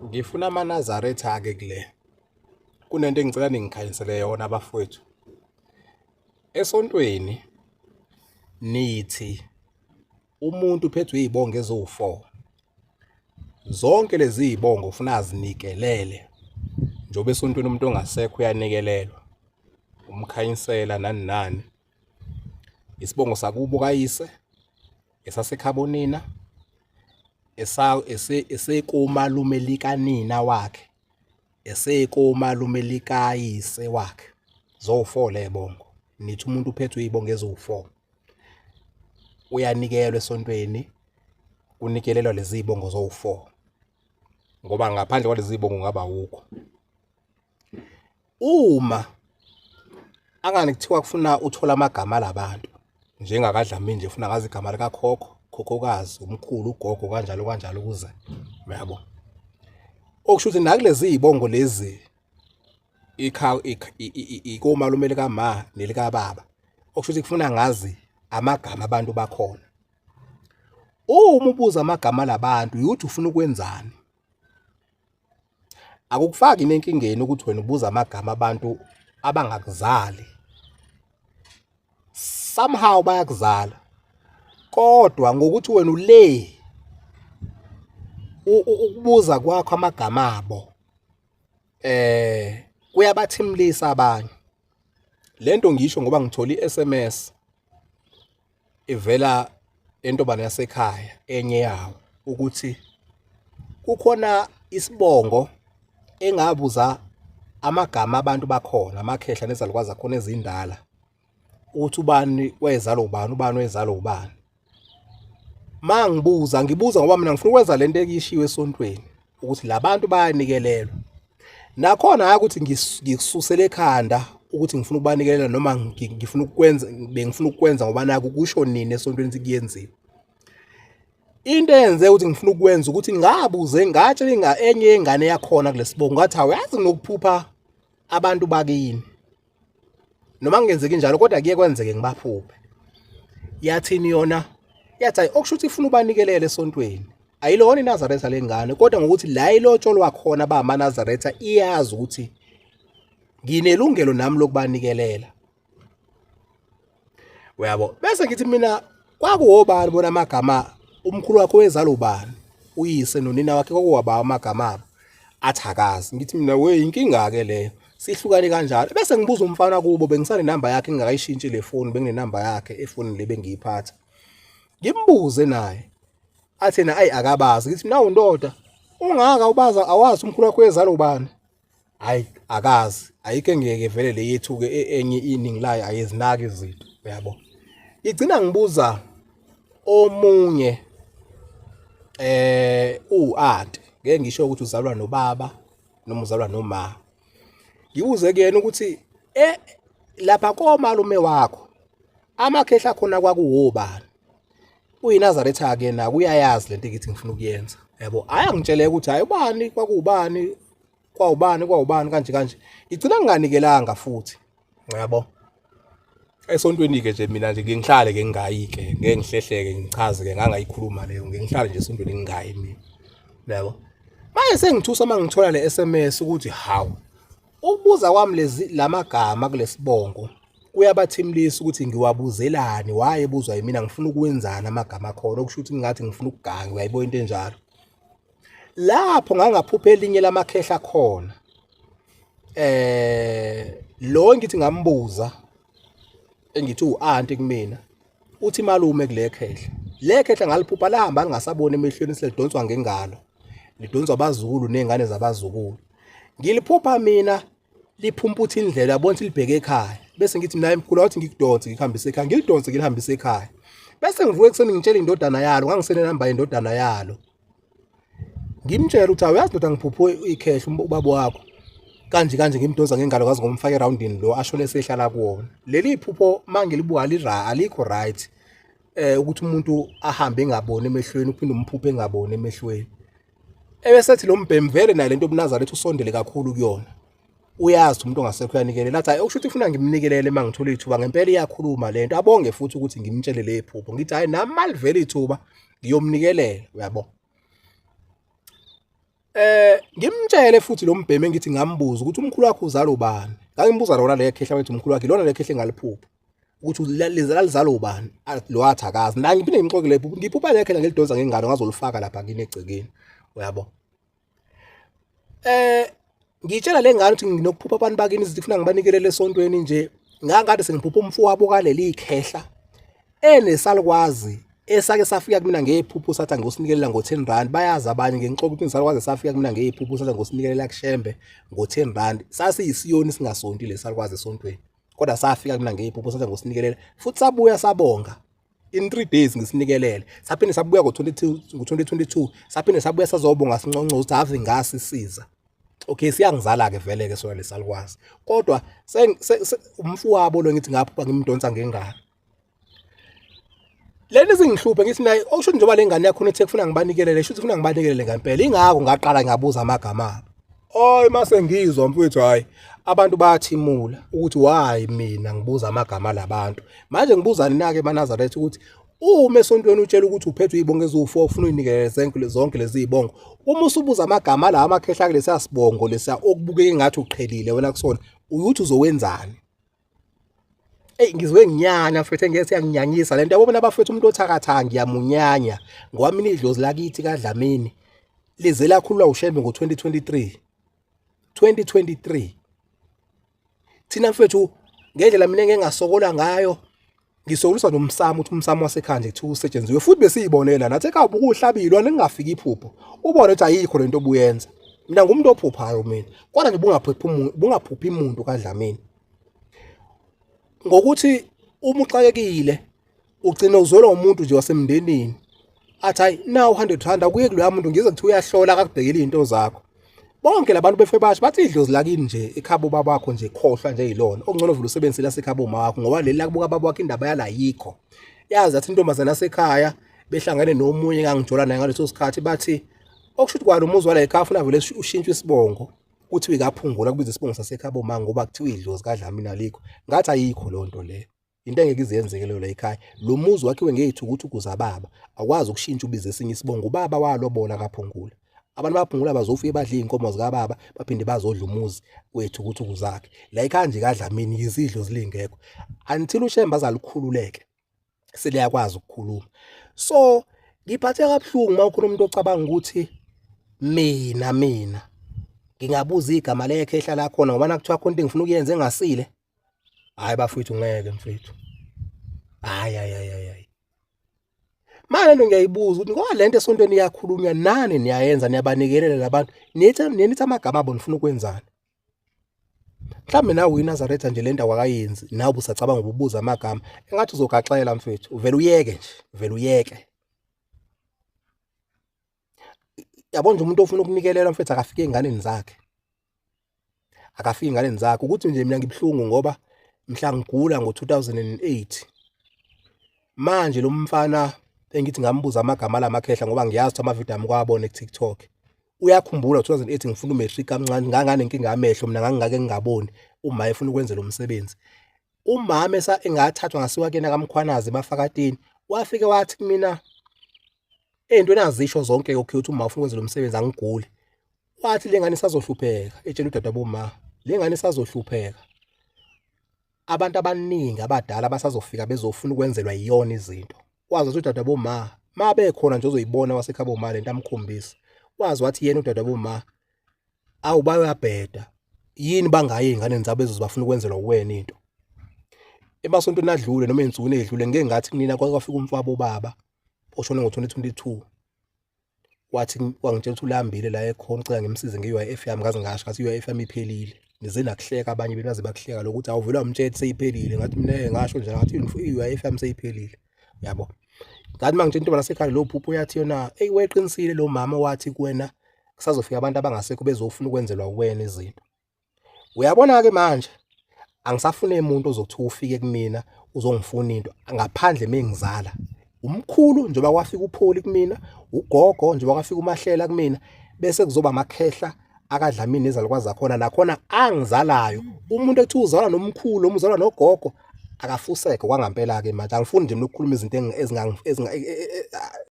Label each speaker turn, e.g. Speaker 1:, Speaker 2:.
Speaker 1: Ngifuna amaNazaretha-ke kule. Kunento engicela ningikhanyisele yona abafowethu. Esontweni nithi umuntu uphethwe izibongo eziwu-4. Zonke lezi zibongo ufuna azinikelele. Njobe esontweni umuntu ongasekho uyanikelelwa. Umkhanyisela nani nani. Isibongo sakubo kayise, esasekhabonina, esekumalume likanina wakhe, esekumalume likayise wakhe. Zo-4 lezibongo. Nithi umuntu uphethwe izibongo eziwu-4. Uyanikelwa esontweni, unikelelwa lezi zibongo zo-4. Ngoba ngaphandle kwalezi zibongo ungaba wukho. Uma angani kuthiwa kufuna uthola amagama labantu, njengakadlamini nje ufuna ngazi igama likakhokho, khokhokazi, umkhulu, ugogo kanjalo kanjalo kuze. Uyabo. Okusho ukuthi nakulezi zibongo lezi ikomalume likama nelika baba. Okusho ukuthi kufuna ngazi amagama abantu bakhona. Uma ubuza amagama labantu ukuthi ufuna ukwenzani. Akukufaki nenkingeni ukuthi wena ubuza amagama abantu abangakuzali. Somehow bayakuzala. Kodwa ngokuthi wena ule ukubuza kwakho amagama abo kuyabathimlisa abanye. Lento ngisho ngoba ngithola iSMS ivela entobana yasekhaya enye yawo ukuthi kukhona isibongo engabuza amagama abantu bakhona, amakhehla nezalukwazi zakhona ezindala, ukuthi ubani wezalo ubani, ubani wezalo ubani. Mangibuza ngibuza ngoba mina ngifuna ukwenza lento ekishiwe esontweni ukuthi labantu bayanikelelwa. Nakhona ukuthi ngikususele ekhanda ukuthi ngifuna ukubanikelela noma ngifuna ukwenza bengifuna ukwenza ngoba naku kusho nini esontweni ukuthi kuyenziwe. Into eyenze ukuthi ngifuna ukwenza ukuthi ngabuze ngatshela enye ingane yakhona kulesibongo ngathi awuyazi nokuphupha abantu bakini. Noma ngenzeke njalo kodwa kuye kwenzeke ngibaphuphe. Yathini yona? Yathi ayi okusho ukuthi ifuna ubanikelele esontweni. Ayilona iNazaretha lengane kodwa ngokuthi la ilotsholwa khona ba amaNazaretha iyazi ukuthi nginelungelo nami lokubanikelela. Uyabo. Bese ngithi mina kwakuwobani bona amagama umkhulu wakho wezalo ubani, uyise nonina wakhe kwakuwaba amagama abo. Athakazi. Ngithi mina we inkinga ke leyo. Sihlukane kanjalo. Bese ngibuza umfana kubo bengisane number yakhe ngingakayishintshi le phone bengine number yakhe efonini le bengiyiphatha. Ngimbuze naye. Athena ayi akabazi. Ngithi mina undoda ungaka ubaza awazi umkhulu wakho wezalo ubani. Hayi akazi. Ayike ngeke vele le yethu ke enye iningi layo ayezinaki izinto. Uyabo. Igcina ngibuza omunye u-aunt. Ngeke ngisho ukuthi uzalwa nobaba noma uzalwa noma. Ngibuze kuyena ukuthi lapha komalume wakho amakhehla khona kwakuwobani. UyiNazaretha ke na uyayazi lento ngithi ngifuna ukuyenza. Yabo ayangitshela ukuthi hayi ubani kwakubani kwawubani kanje kanje. Igcina nginganikelanga futhi. Yabo. Esontweni ke nje mina nje ngihlale ke ngingayike ngeke ngihlehleke ngichaze ke ngangayikhuluma leyo ngihlale nje esontweni ngingayi mina. Yabo. Manje sengithusa mangithola le SMS ukuthi hawu ukubuza kwami lamagama kulesibongo kuyabathimlisa ukuthi ngiwabuzelani wayebuzwa yimina ngifuna ukwenzana amagama khona okusho ukuthi ngathi ngifuna ukuganga uyayibona into enjalo. Lapho ngangaphupha elinye lamakhehla khona. Lo ngithi ngambuza engithi u-aunt kumina uthi malume kule khehla. Le khehla ngaliphupha lahamba lingasabona emehlweni selidonswa ngengalo. Lidonswa abazukulu nezingane zabazukulu. Ngiliphupha mina liphumputha indlela yabona ukuthi libheke ekhaya. Bese ngithi mina emkhulu wathi ngikudonse ngihambise ekhaya. Ngilidonse ngilihambise ekhaya. Bese ngivuke kuseni ngitshela indodana yalo ngangisene number indodana yalo. Ngimtshela ukuthi awuyazi ndoda ngiphuphe ikhehla ubaba wakho. Kanje kanje ngimdonsa ngengalo kazi ngomfaka eroundini lo ashone esehlala kuwona. Leli iphupho mangilibuka alikho right. Ukuthi umuntu ahambe engaboni emehlweni uphinde umphuphe engaboni emehlweni. Ebesethi lo mbhemi vele naye lento uNazaretha usondele kakhulu kuyona. Uyazi umuntu ongasekho uyanikelela. Athi okusho ukuthi ufuna ngimnikelele mangithola ithuba ngempela iyakhuluma lento. Abonge futhi ukuthi ngimtshele le iphupho. Ngithi hayi nami malivele ithuba ngiyomnikelela uyabo. Ngimtshele futhi lo mbhemi ngithi ngambuza ukuthi umkhulu wakhe uzalo bani. Ngangimbuza lona le khehla wethu umkhulu wakhe lona le khehla ngaliphupha. Ukuthi lizalo ubani lo athakazi. Na ngiphinde ngimxoke le phupha. Ngiphupha le khehla ngilidonsa ngengalo ngazolifaka lapha kini egcekeni. Uyabo? Ngitshela le ngane ukuthi nginokuphupha abantu bakini izinto ifuna ngibanikelele esontweni nje. Ngangade sengiphupha umfowabo kaleli ikhehla enesalukwazi esake safika kumina ngephupho sathi ngosinikela ngo-R10 bayazi abanye ngengixoxa ukuthi isalukwazi safika kumina ngephupho sathi ngosinikela kushembe ngo-R10 sasiyisiyoni singasonti lesalukwazi esontweni kodwa safika kumina ngephupho sathi ngosinikelela futhi sabuya sabonga in 3 days ngisinikelele saphinde sabuya ngo-2022 saphinde sabuya sazobonga sinconco ukuthi ave ngasisiza. Okay, siyangizala ke vele ke sona lesalukwazi kodwa umfowabo lo ngithi ngaphupha ngimdonsa ngengane. Lena izingihluphe ngithi naye okusho njengoba lengane yakho nethe kufuna ngibanikelele shuthi ufuna ngibanikelele ngempela ingakho ngaqala ngabuza amagama abo. Oy mase ngizwa mfowethu hayi abantu bayathimula ukuthi why mina ngibuza amagama labantu. Manje ngibuzani nake eMaNazaretha ukuthi uma esontweni utshela ukuthi uphethwe izibongo ezu4 ufuna uninikele zonke lezi zibongo uma usubuza amagama la amakhehla lesa sibongo lesa okubukeka engathi uqhelile wena kusona uyuthi uzowenzani. Ngizwe nginyanya mfethu ngeke siyanginyanyisa lento yabona abafethu umuntu othakatha ngiyamunyanya ngoba mina idlozi lakithi kaDlamini lize lakhulwa uShembe ngo-2023 thina mfethu ngendlela mina ngeke ngasokola ngayo ngisokuliswa nomsamo uthi umsamo wasekhaya nje kuthiwa usetshenziswe futhi besiyibonela nathi ekhaya ubukuhlabilwa ningafiki iphupho ubone ukuthi ayikho lento obuyenza mina ngumuntu ophuphayo mina kodwa nje bungaphuphi umuntu kaDlamini ngokuthi uma uxakekile ugcina uzwela umuntu nje wasemndenini athi hayi na u100 akuye kuloya muntu ngize kuthi uyahlola akakubhekile izinto zakho bonke labantu befe basho bathi idlozi lakini nje ekhabo babakho nje khohlwa nje yilona okungcono vele usebenzisela sekhabo uma wakho ngoba leli lakubuka baba wakho indaba yala yikho yazi athi intombazana yasekhaya behlangane nomunye engangijola naye ngaleso sikhathi bathi okushuthi kwalo umuzi wala ekhaya ufuna vele ushintshwe isibongo kuthi uyikaphungula kubiza isibongo sasekhabo uma ngoba kuthiwa idlozi kaDlamini alikho ngathi ayikho lonto leyo into engeke izenzeke leyo la ekhaya lo muzi wakhiwe ngezithukuthuku zababa akwazi ukushintsha ubiza esinye isibongo ubaba walobola kaphungula abantu baphungula bazofika badla izinkomo zika baba baphinde bazodla umuzi wethukuthuku zakhe la ekhaya nje kaDlamini izidlo zilingekho until uShembe azalikhululeke seliyakwazi ukukhuluma so ngiphathe kabuhlungu mawukhona umuntu ocabanga ukuthi mina ngingabuza igama lekhehla la khona ngoba nakuthiwa khona into engifuna ukuyenza engasile hayi bafethu ngeke mfethu hayi manje nto ngiyayibuza ukuthi ngoba lento esontweni iyakhulunywa nani niyayenza niyabanikelela labantu nithi amagama abo nifuna ukwenzani mhlawumbe nawe uyiNazaretha nje lento awakayenzi nawe busacabanga ukubuza amagama engathi uzogaxela mfethu uvele uyeke yabona nje umuntu ofuna ukunikelela mfethu akafike enganeni zakhe ukuthi nje mina ngibhlungu ngoba mhla ngigula ngo2008 manje lo mfana engithi ngambuza amagama lamakhehla ngoba ngiyazi ukuthi amavidiyo ami kwabona kuTikTok uyakhumbula 2008 ngifuna umatric kancane ngangane inkinga yamehlo mina ngangingake ngingaboni uma efuna ukwenza lo msebenzi umama engathathwa ngasiwa kena kaMkhwanazi eMafakatini wafike wathi mina into nazisho zonke okay uthi uma ufuna ukwenza lo msebenzi angiguli wathi lengane isazohlupheka etshela udadewabo lengane isazohlupheka abantu abaningi abadala basazofika bezofuna ukwenzelwa iyona izinto wazi ukuthi udadewabo ma bekhona nje uzoyibona wasekhabo lento amkhombisa wazi wathi yena udadewabo awubayabheda yini bangayi ingane zabo bezobafuna ukwenzelwa uwena into emasontweni adlule noma ensukwini edlule ngeke ngathi kunina kwafika umfabo baba oshone ngo2022 wathi wangitshela ukuthi ulambile la ekhona ucela ngimsize ngeUIF yami ngaze ngasho ngathi iUIF yami iphelile nize nakuhleka abanye benaze bakuhleka lokuthi awuvela umthetho seyiphelile ngathi mina ngasho nje ngathi iUIF yami seyiphelile yabo ngathi mangitshela into nasekhaya lo phupho yathi yona weqinisile lo mama wathi kuwena kusazofika abantu abangasekho bezofuna ukwenzelwa uwena izinto uyabona ke manje angisafune umuntu ozokuthi ufike kumina uzongifuna into ngaphandle mengizala umkhulu njengoba kwafika uPholi kumina ugogo njengoba kwafika uMahlela kumina bese kuzoba amakhehla akaDlamini nezalukwazi zakhona nakhona angizalayo umuntu ethi uzalwa nomkhulu umzalwa nogogo akafuseke kwangempela ke manje angifuni nje ukukhuluma izinto